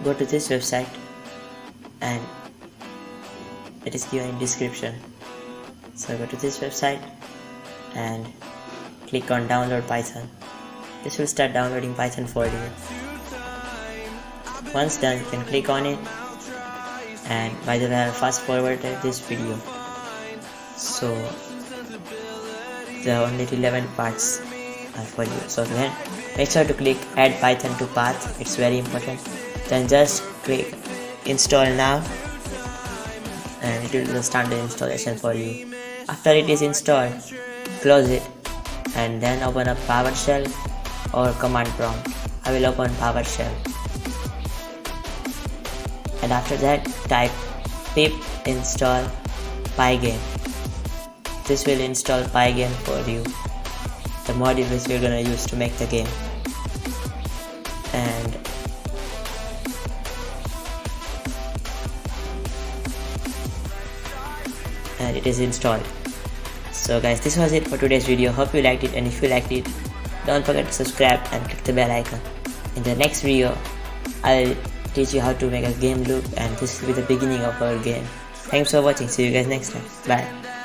go to this website, and it is given in description. So go to this website and click on download Python. This will start downloading Python for you. Once done, you can click on it, and by the way, I fast forwarded this video, so the only relevant parts are for you. So then make sure to click add Python to path, it's very important. Then just click install now, and it will start the installation for you. After it is installed, close it and then open up PowerShell or command prompt. I will open PowerShell, and after that type pip install Pygame. This will install Pygame for you, the module which we're gonna use to make the game. And it is installed. So guys, this was it for today's video. Hope you liked it, and if you liked it, don't forget to subscribe and click the bell icon. In the next video, I'll teach you how to make a game loop, and this will be the beginning of our game. Thanks for watching. See you guys next time. Bye.